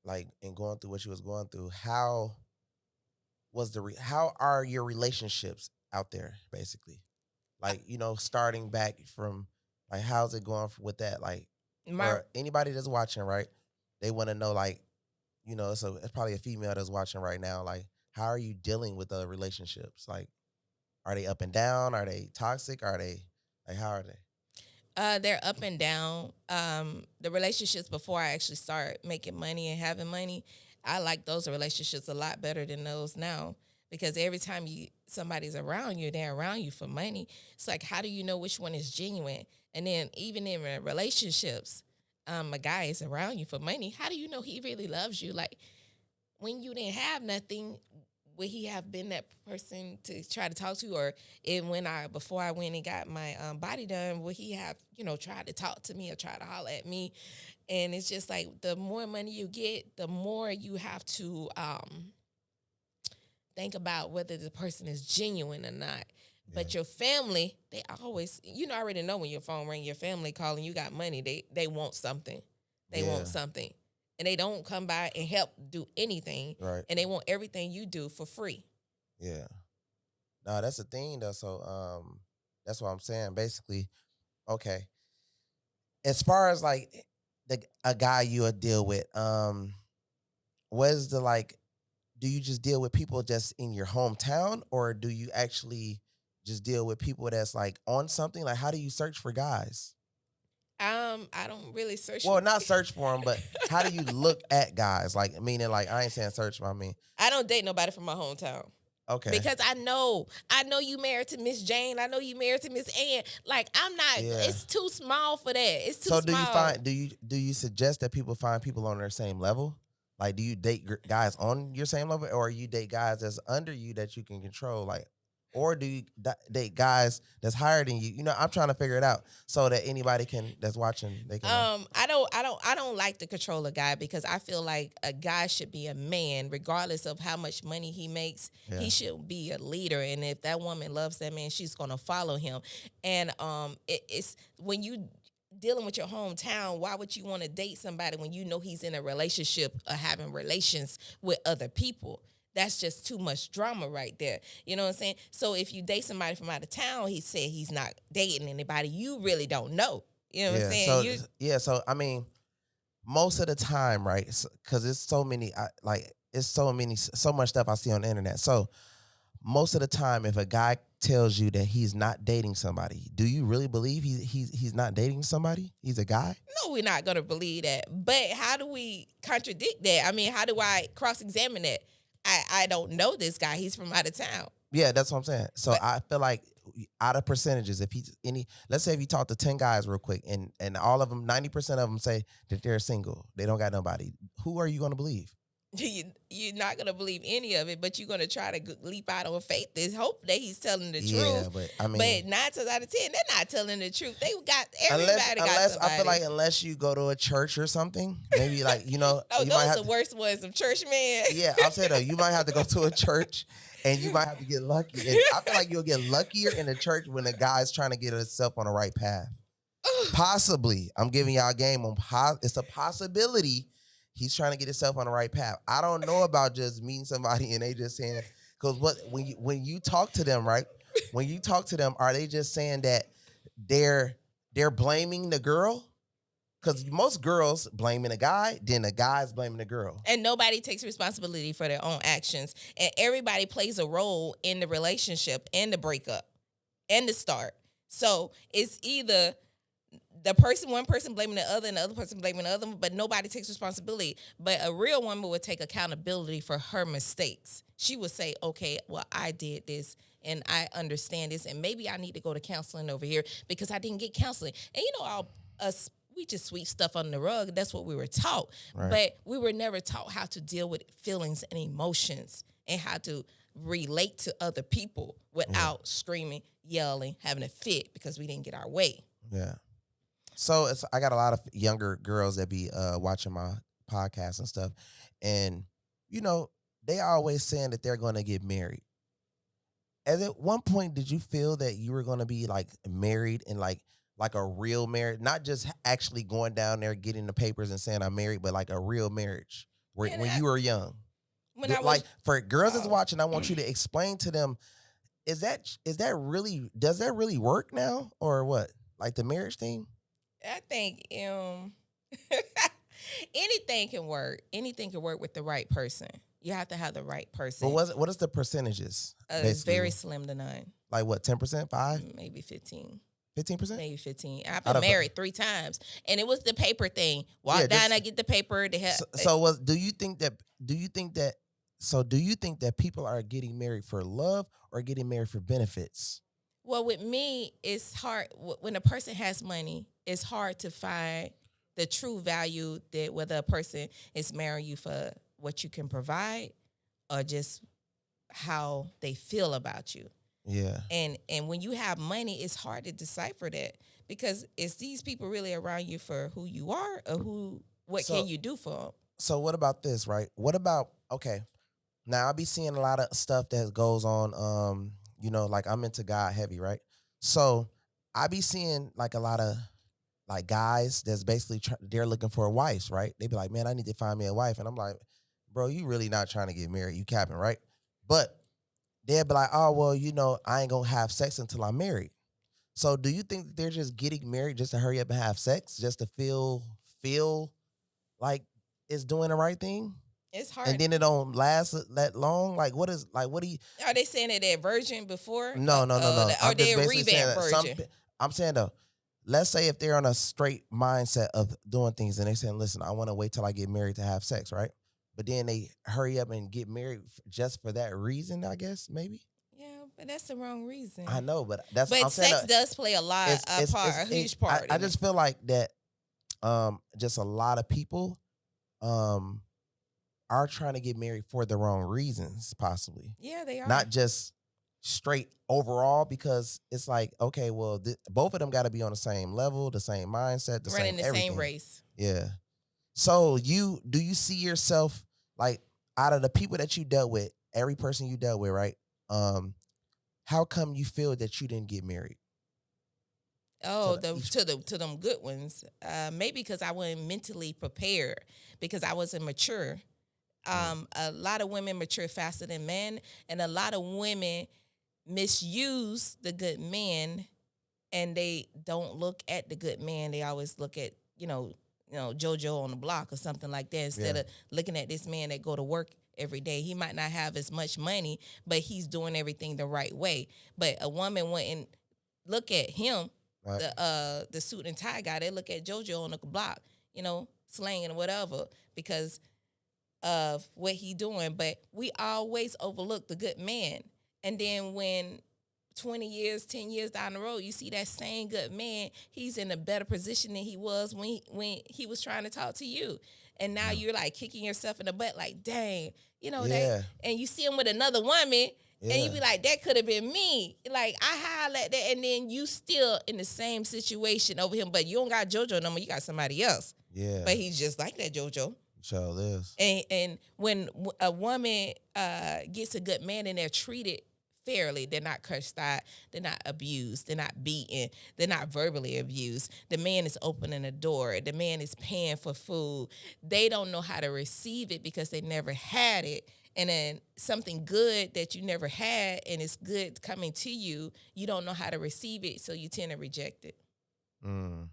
like, and going through what you was going through, how are your relationships out there, basically? Like, starting back from, like, how's it going with that? Like, for anybody that's watching, right? They want to know, like, it's probably a female that's watching right now. Like, how are you dealing with the relationships? Like, are they up and down? Are they toxic? Are they, like, how are they? They're up and down. The relationships before I actually start making money and having money, I like those relationships a lot better than those now, because every time somebody's around you, they're around you for money. It's like, how do you know which one is genuine? And then even in relationships, a guy is around you for money. How do you know he really loves you? Like, when you didn't have nothing, would he have been that person to try to talk to? Or before I went and got my body done, would he have, tried to talk to me or try to holler at me? And it's just like, the more money you get, the more you have to think about whether the person is genuine or not. But your family, they always, already know when your phone ring, your family calling, you got money, they want something. They want something. And they don't come by and help do anything. Right. And they want everything you do for free. Yeah. No, that's the thing, though. So that's what I'm saying. Basically, okay. As far as, like, a guy you would deal with, what is the, like, do you just deal with people just in your hometown, or do you actually just deal with people that's, like, on something? Like, how do you search for guys? I don't really search. Well, not search for them, but how do you look at guys? Like, meaning, like, I ain't saying search, but I mean, I don't date nobody from my hometown. Okay. Because I know you married to Miss Jane. I know you married to Miss Ann. Like, I'm not. Yeah. It's too small for that. It's too small. So do you suggest that people find people on their same level? Like, do you date guys on your same level, or you date guys that's under you that you can control? Like, or do you date guys that's higher than you? I'm trying to figure it out so that anybody that's watching, they can. I don't like to control a guy, because I feel like a guy should be a man, regardless of how much money he makes. Yeah. He should be a leader, and if that woman loves that man, she's gonna follow him. And it's when you dealing with your hometown, why would you want to date somebody when you know he's in a relationship or having relations with other people? That's just too much drama right there. You know what I'm saying? So if you date somebody from out of town, he said he's not dating anybody, you really don't know. You know what I'm saying? So I mean, most of the time, right? Because it's so many, so much stuff I see on the internet. So most of the time, if a guy tells you that he's not dating somebody, do you really believe he's not dating somebody? He's a guy? No, we're not going to believe that. But how do we contradict that? I mean, how do I cross-examine that? I don't know this guy. He's from out of town. Yeah, that's what I'm saying. So But I feel like out of percentages, if he's any, let's say if you talk to 10 guys real quick, and all of them, 90% of them say that they're single, they don't got nobody. Who are you going to believe? you're not going to believe any of it, but you're going to try to leap out on faith. There's hope that he's telling the Yeah, truth. but I mean, But 9 times out of 10, they're not telling the truth. They got unless everybody got somebody. I feel like unless you go to a church or something, maybe like you know, Oh, you might those have are the worst ones, some church men. yeah, I'll say though, you might have to go to a church and you might have to get lucky. And I feel like you'll get luckier in the church when the guy's trying to get himself on the right path. Possibly, I'm giving y'all a game on. It's a possibility he's trying to get himself on the right path. I don't know about just meeting somebody and they just saying because when you talk to them, right? When you talk to them, are they just saying that they're blaming the girl? Because most girls blaming a guy, then the guy's blaming the girl. And nobody takes responsibility for their own actions. And everybody plays a role in the relationship and the breakup and the start. So it's either one person blaming the other and the other person blaming the other, but nobody takes responsibility. But a real woman would take accountability for her mistakes. She would say, okay, well, I did this and I understand this, and maybe I need to go to counseling over here because I didn't get counseling. And you know, we just sweep stuff under the rug. That's what we were taught. Right. But we were never taught how to deal with feelings and emotions and how to relate to other people without screaming, yelling, having a fit because we didn't get our way. Yeah. So I got a lot of younger girls that be watching my podcast and stuff, and you know they always saying that they're going to get married. At one point, did you feel that you were going to be like married and like a real marriage, not just actually going down there getting the papers and saying I'm married, but like a real marriage when you were young? When I was, like for girls that's watching, I want you to explain to them: does that really work now or what? Like the marriage thing? I think anything can work. Anything can work with the right person. You have to have the right person. But what is the percentages? It's very slim to none. Like what, 10%, 5%? Maybe 15. 15%? Maybe 15. I've been married 3 times, and it was the paper thing. Walk down, I get the paper. Do you think that people are getting married for love or getting married for benefits? Well, with me, it's hard. When a person has money, it's hard to find the true value that whether a person is marrying you for what you can provide or just how they feel about you. Yeah. And when you have money, it's hard to decipher that because is these people really around you for who you are or what can you do for them? So what about this, right? What about, okay, now I be seeing a lot of stuff that goes on, like I'm into God heavy, right? So I be seeing like a lot of like guys that's basically they're looking for wives, right? They be like, man, I need to find me a wife. And I'm like, bro, you really not trying to get married. You capping, right? But they'll be like, oh, well, I ain't going to have sex until I'm married. So do you think that they're just getting married just to hurry up and have sex, just to feel like it's doing the right thing? It's hard. And then it don't last that long? Like, what do you... Are they saying that they're virgin before? No. Are they a revamp virgin? I'm saying, though, let's say if they're on a straight mindset of doing things and they're saying, listen, I want to wait till I get married to have sex, right? But then they hurry up and get married just for that reason, I guess, maybe? Yeah, but that's the wrong reason. I know, but that's... But I'm saying sex does play a huge part. I just feel like that just a lot of people are trying to get married for the wrong reasons, possibly. Yeah, they are. Not just straight overall, because it's like, okay, well, both of them got to be on the same level, the same mindset, running the everything. same race. Yeah. So do you see yourself, like, out of the people that you dealt with, every person you dealt with, right? How come you feel that you didn't get married? Oh, to them good ones. Maybe because I wasn't mentally prepared because I wasn't mature. A lot of women mature faster than men, and a lot of women misuse the good man, and they don't look at the good man. They always look at, JoJo on the block or something like that, instead Yeah. of looking at this man that go to work every day. He might not have as much money, but he's doing everything the right way. But a woman wouldn't look at him, Right. the suit and tie guy. They look at JoJo on the block, slanging or whatever, because of what he doing. But we always overlook the good man. And then when 20 years, 10 years down the road, you see that same good man, he's in a better position than he was when he was trying to talk to you. And now you're like kicking yourself in the butt, like, dang, Yeah. that. And you see him with another woman, and you Yeah. be like, that could have been me. Like, I holler at that, and then you still in the same situation over him, but you don't got JoJo no more, you got somebody else. Yeah. But he's just like that JoJo. Sure is. And when a woman gets a good man and they're treated fairly, they're not cursed out, they're not abused, they're not beaten, they're not verbally abused. The man is opening the door, the man is paying for food. They don't know how to receive it because they never had it. And then something good that you never had and it's good coming to you, you don't know how to receive it, so you tend to reject it. Mm.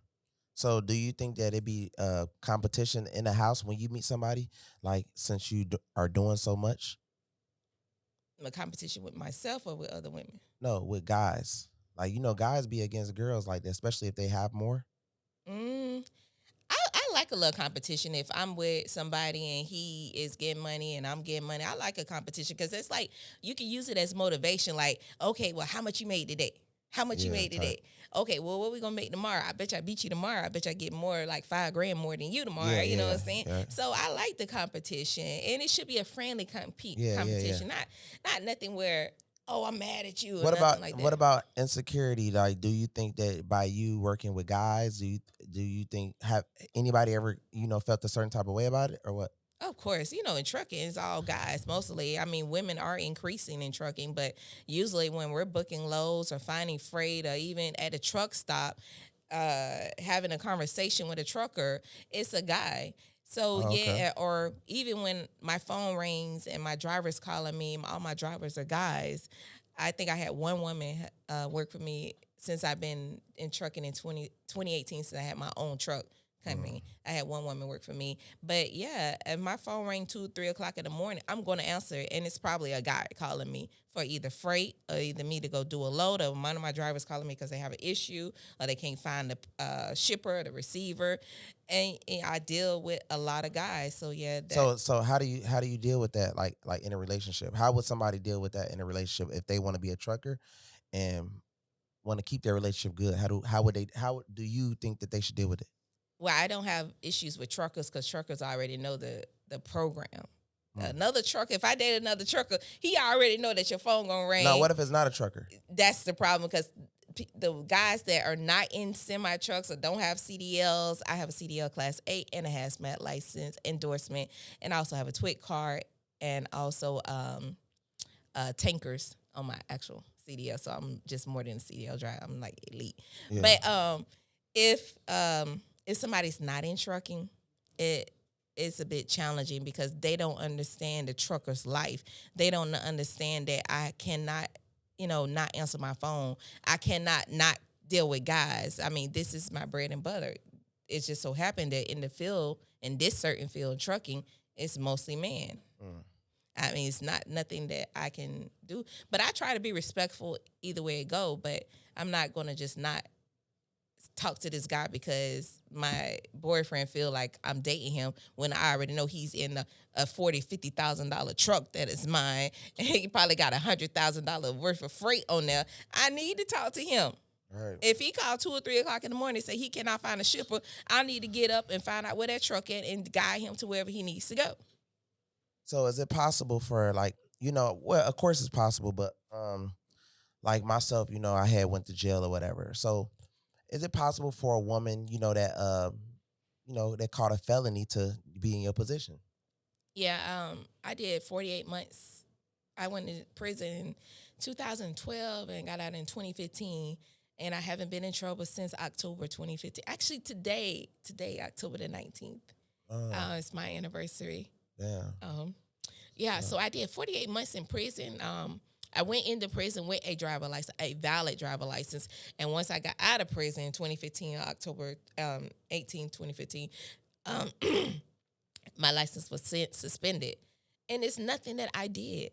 So, do you think that it be competition in the house when you meet somebody? Like, since you are doing so much? A competition with myself or with other women? No, with guys. Like, guys be against girls like that, especially if they have more. Mm, I like a little competition. If I'm with somebody and he is getting money and I'm getting money, I like a competition because it's like you can use it as motivation. Like, okay, well, how much you made today? How much you Yeah, made today? Okay, well, what we gonna make tomorrow? I bet you I beat you tomorrow. I bet you I get more, like $5,000 more than you tomorrow. Yeah, You know what I'm yeah, saying? yeah. So I like the competition, and it should be a friendly Yeah, competition, not nothing where, oh, I'm mad at you or What nothing about like that. what about insecurity? Like, do you think that by you working with guys, do you think have anybody ever felt a certain type of way about it or what? Of course, in trucking, it's all guys mostly. I mean, women are increasing in trucking, but usually when we're booking loads or finding freight or even at a truck stop, having a conversation with a trucker, it's a guy. So Oh, okay. yeah, or even when my phone rings and my driver's calling me, all my drivers are guys. I think I had one woman work for me since I've been in trucking in 2018, since I had my own truck company. I had one woman work for me. But yeah, if my phone rang 2, 3 o'clock in the morning, I'm going to answer it. And it's probably a guy calling me for either freight or either me to go do a load, or one of my drivers calling me because they have an issue or they can't find the shipper or the receiver. And I deal with a lot of guys. So yeah. So how do you deal with that? Like in a relationship, how would somebody deal with that in a relationship if they want to be a trucker and want to keep their relationship good? How do you think that they should deal with it? Well, I don't have issues with truckers because truckers already know the program. Mm. Another trucker, if I date another trucker, he already know that your phone gonna ring. Now, what if it's not a trucker? That's the problem, because the guys that are not in semi trucks or don't have CDLs, I have a CDL class 8 and a hazmat license endorsement, and I also have a TWIC card and also tankers on my actual CDL. So I'm just more than a CDL driver. I'm like elite. Yeah. But if somebody's not in trucking, it's a bit challenging because they don't understand the trucker's life. They don't understand that I cannot, not answer my phone. I cannot not deal with guys. I mean, this is my bread and butter. It just so happened that in the field, in this certain field, trucking, it's mostly men. Mm. I mean, it's not nothing that I can do. But I try to be respectful either way it go, but I'm not going to just not talk to this guy because my boyfriend feel like I'm dating him when I already know he's in a $40,000-$50,000 truck that is mine, and he probably got $100,000 worth of freight on there. I need to talk to him. Right. If he called 2 or 3 o'clock in the morning and say he cannot find a shipper, I need to get up and find out where that truck is and guide him to wherever he needs to go. So is it possible for well, of course it's possible, but like myself, I had went to jail or whatever. So is it possible for a woman, that caught a felony to be in your position? Yeah, I did 48 months. I went to prison in 2012 and got out in 2015, and I haven't been in trouble since October 2015. Actually, today, October the 19th, it's my anniversary. Yeah. Yeah, so I did 48 months in prison. I went into prison with a driver license, a valid driver license. And once I got out of prison in 2015, October 18, 2015, um, my license was suspended, and it's nothing that I did.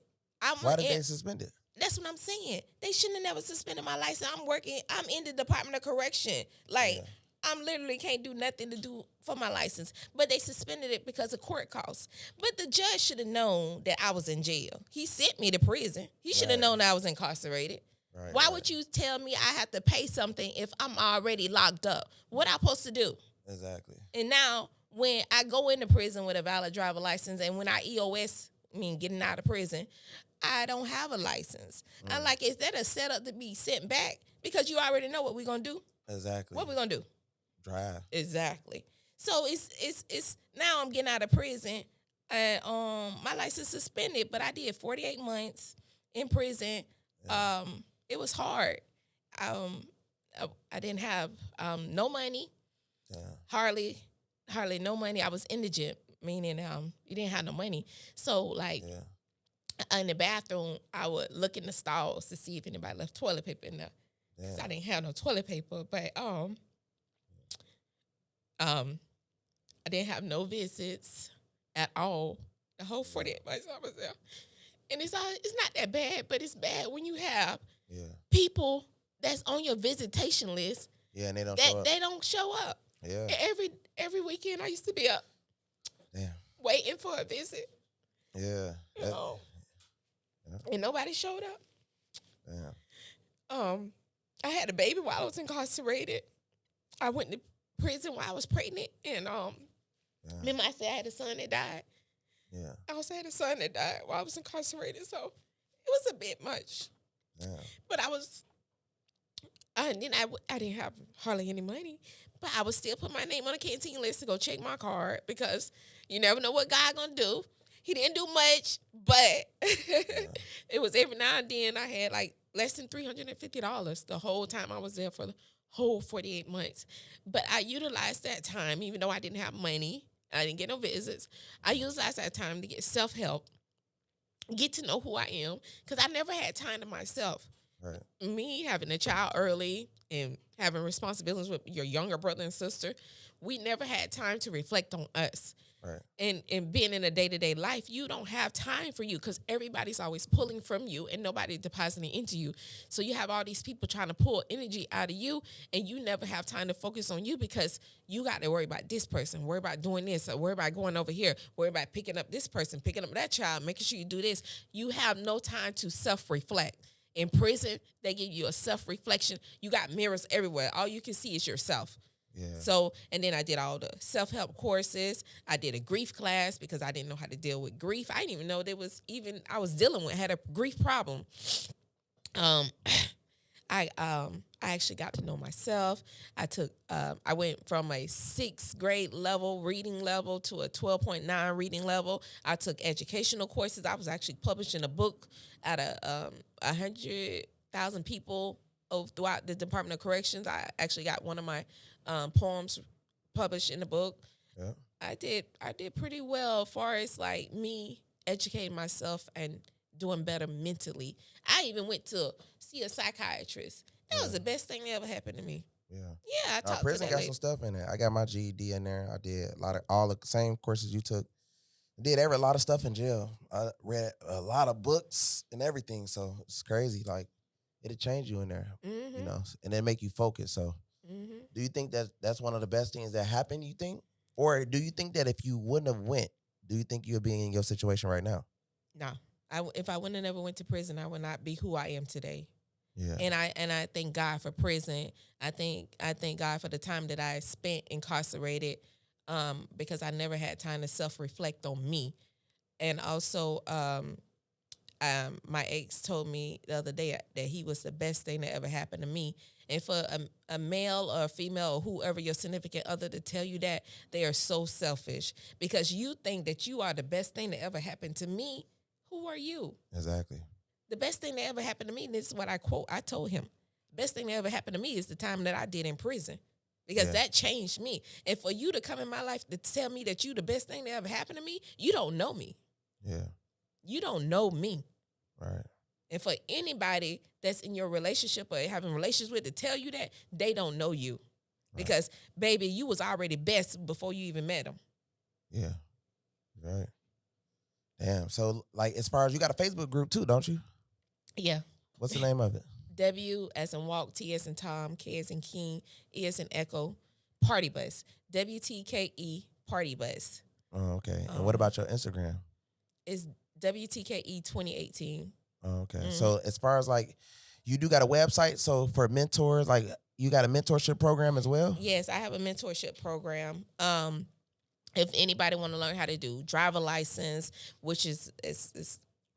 Why did they suspend it? That's what I'm saying. They shouldn't have never suspended my license. I'm in the Department of Correction. Like, Yeah. I'm literally can't do nothing to do for my license. But they suspended it because of court costs. But the judge should have known that I was in jail. He sent me to prison. He should have Right. known that I was incarcerated. Right. Why right. would you tell me I have to pay something if I'm already locked up? What I supposed to do? Exactly. And now when I go into prison with a valid driver license, and when I EOS, getting out of prison, I don't have a license. I'm like, is that a setup to be sent back? Because you already know what we're gonna do. Exactly. What we gonna do? Drive. Exactly. So it's now I'm getting out of prison, and my license suspended, but I did 48 months in prison. Yeah. It was hard. I didn't have no money. Yeah. Hardly no money. I was indigent, meaning you didn't have no money. So like Yeah. in the bathroom, I would look in the stalls to see if anybody left toilet paper in there. Yeah. 'Cause I didn't have no toilet paper, but I didn't have no visits at all. The whole 48 months I was there. And it's not that bad, but it's bad when you have Yeah. people that's on your visitation list Yeah, and they don't that show up. they don't show up. Yeah. And every weekend I used to be up Damn. waiting for a visit. Yeah. You know. And nobody showed up. Damn. I had a baby while I was incarcerated. I went to prison while I was pregnant, and remember I said I had a son that died. Yeah. I also had a son that died while I was incarcerated, so it was a bit much. Yeah. But I didn't have hardly any money, but I would still put my name on the canteen list to go check my card, because you never know what God gonna do. He didn't do much, but it was every now and then I had like less than $350 the whole time I was there for the whole 48 months. But I utilized that time, even though I didn't have money, I didn't get no visits. I utilized that time to get self-help, get to know who I am, because I never had time to myself. Right. Me having a child early and having responsibilities with your younger brother and sister, we never had time to reflect on us. Right. And being in a day-to-day life, you don't have time for you, because everybody's always pulling from you and nobody's depositing into you. So you have all these people trying to pull energy out of you, and you never have time to focus on you, because you got to worry about this person, worry about doing this, or worry about going over here, worry about picking up this person, picking up that child, making sure you do this. You have no time to self-reflect. In prison, they give you a self-reflection. You got mirrors everywhere. All you can see is yourself. Yeah. So, and then I did all the self-help courses. I did a grief class because I didn't know how to deal with grief. I didn't even know I was dealing with, had a grief problem. I actually got to know myself. I went from a 6th grade level reading level to a 12.9 reading level. I took educational courses. I was actually publishing a book out of 100,000 people throughout the Department of Corrections. I actually got one of my poems published in the book. Yeah. I did pretty well as far as like me educating myself and doing better mentally. I even went to see a psychiatrist. That was the best thing that ever happened to me. Yeah. Yeah, I talked to prison that got lady. some stuff in there. I got my GED in there. I did all the same courses you took. Did a lot of stuff in jail. I read a lot of books and everything. So it's crazy. Like, it'll change you in there, Mm-hmm. you know, and then make you focus. So Mm-hmm. do you think that's one of the best things that happened, you think? Or do you think that if you wouldn't have went, do you think you'd be in your situation right now? No, if I wouldn't have never went to prison, I would not be who I am today. Yeah. And I thank God for prison. I thank God for the time that I spent incarcerated, because I never had time to self-reflect on me. And also, my ex told me the other day that he was the best thing that ever happened to me. And for a male or a female or whoever your significant other to tell you that, they are so selfish, because you think that you are the best thing that ever happened to me. Who are you? Exactly. The best thing that ever happened to me, and this is what I quote, I told him, the best thing that ever happened to me is the time that I did in prison, because that changed me. And for you to come in my life to tell me that you the best thing that ever happened to me, you don't know me. Yeah. You don't know me. Right. And for anybody that's in your relationship or having relations with to tell you that, they don't know you. Because, baby, you was already best before you even met him. Yeah. Right. Damn. So, like, as far as you got a Facebook group too, don't you? Yeah. What's the name of it? W as in walk, T as in Tom, K as in King, E as in Echo, Party Bus. WTKE Party Bus. Oh, okay. And what about your Instagram? It's WTKE 2018. Oh, okay. So as far as like, you do got a website. So for mentors, like you got a mentorship program as well? Yes, I have a mentorship program. If anybody want to learn how to do driver license, which is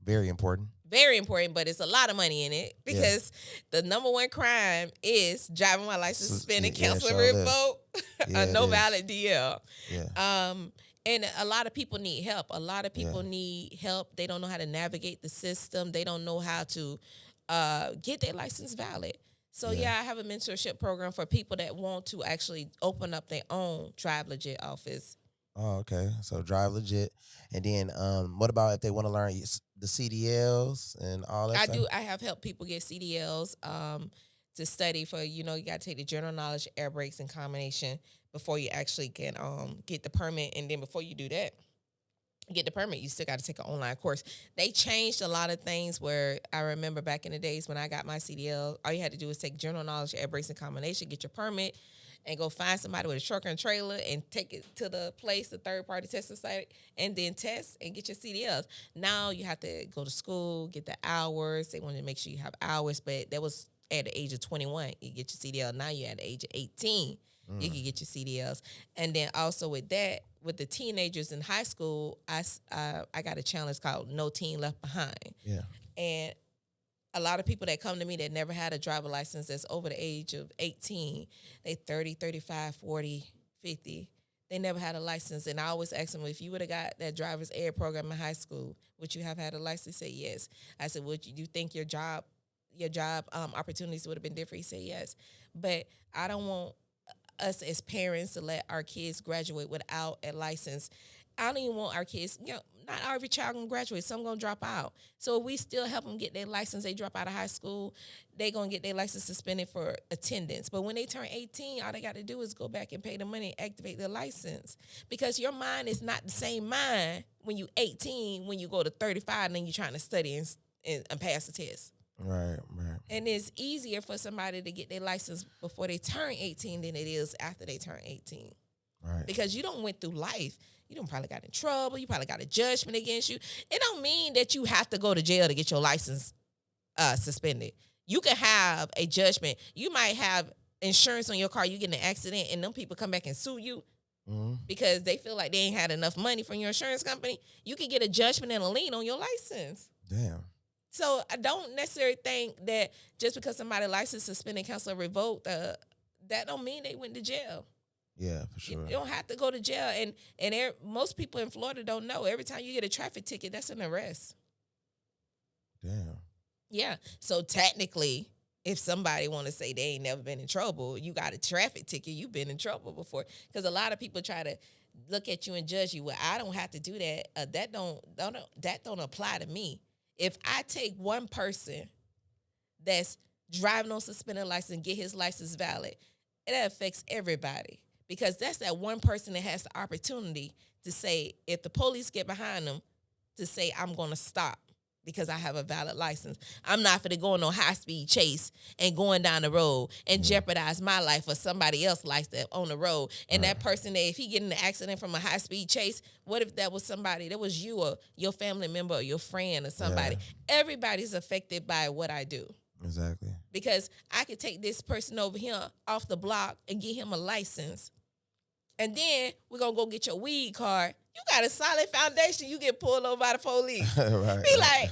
Very important. very important, but it's a lot of money in it because the number one crime is driving my license suspended, cancel, revoke, no valid DL. Yeah. And a lot of people need help. A lot of people need help. They don't know how to navigate the system. They don't know how to get their license valid. So, I have a mentorship program for people that want to actually open up their own Drive Legit office. Oh, okay. So Drive Legit. And then what about if they want to learn the CDLs and all that stuff? I have helped people get CDLs to study for, you got to take the general knowledge, air brakes, and combination before you actually can get the permit. And then before you do that, get the permit, you still got to take an online course. They changed a lot of things where I remember back in the days when I got my CDL, all you had to do was take general knowledge, air brakes, and combination, get your permit, and go find somebody with a truck and trailer and take it to the place, the third-party testing site, and then test and get your CDLs. Now you have to go to school, get the hours. They want to make sure you have hours, but that was at the age of 21. You get your CDL. Now you're at the age of 18. You can get your CDLs. And then also with that, with the teenagers in high school, I got a challenge called No Teen Left Behind. Yeah. And a lot of people that come to me that never had a driver license that's over the age of 18, they 30, 35, 40, 50. They never had a license. And I always ask them, if you would have got that driver's ed program in high school, would you have had a license? Say yes. I said, would you think your job opportunities would have been different? He said yes. But I don't want us as parents to let our kids graduate without a license. I don't even want our kids, not every child gonna graduate. Some gonna drop out. So if we still help them get their license, they drop out of high school, they gonna get their license suspended for attendance. But when they turn 18, all they got to do is go back and pay the money and activate their license. Because your mind is not the same mind when you 18, when you go to 35 and then you're trying to study and pass the test. Right. And it's easier for somebody to get their license before they turn 18 than it is after they turn 18. Right. Because you don't went through life. You don't probably got in trouble. You probably got a judgment against you. It don't mean that you have to go to jail to get your license suspended. You can have a judgment. You might have insurance on your car. You get in an accident and them people come back and sue you because they feel like they ain't had enough money from your insurance company. You can get a judgment and a lien on your license. Damn. So I don't necessarily think that just because somebody's license suspended, cancel, or revoked, that don't mean they went to jail. Yeah, for sure. You don't have to go to jail. And most people in Florida don't know. Every time you get a traffic ticket, that's an arrest. Damn. Yeah. So technically, if somebody want to say they ain't never been in trouble, you got a traffic ticket, you've been in trouble before. Because a lot of people try to look at you and judge you. Well, I don't have to do that. That don't apply to me. If I take one person that's driving on suspended license and get his license valid, it affects everybody. Because that's that one person that has the opportunity to say, if the police get behind them, to say, I'm going to stop because I have a valid license. I'm not going to go on no high-speed chase and going down the road and jeopardize my life or somebody else's life that on the road. And that person, if he get in an accident from a high-speed chase, what if that was somebody, that was you or your family member or your friend or somebody? Yeah. Everybody's affected by what I do. Exactly. Because I could take this person over here off the block and get him a license. And then we're going to go get your weed card. You got a solid foundation. You get pulled over by the police. Right. Be like,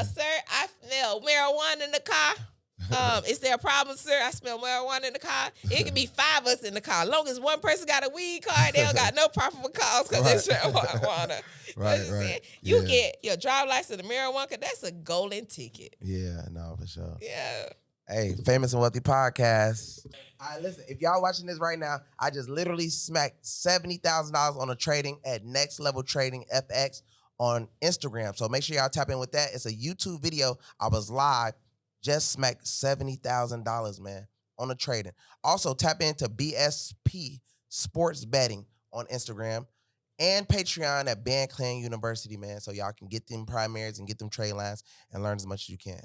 sir, I smell marijuana in the car. Is there a problem, sir? I smell marijuana in the car. It could be 5 of us in the car. As long as one person got a weed card, they don't got no probable cause because they smell marijuana. Right. You get your driver's license and marijuana, that's a golden ticket. Yeah, no, for sure. Yeah. Hey, Famous and Wealthy Podcast. All right, listen, if y'all watching this right now, I just literally smacked $70,000 on a trading at Next Level Trading FX on Instagram. So make sure y'all tap in with that. It's a YouTube video. I was live, just smacked $70,000, man, on the trading. Also, tap into BSP Sports Betting on Instagram and Patreon at Band Clan University, man. So y'all can get them primaries and get them trade lines and learn as much as you can.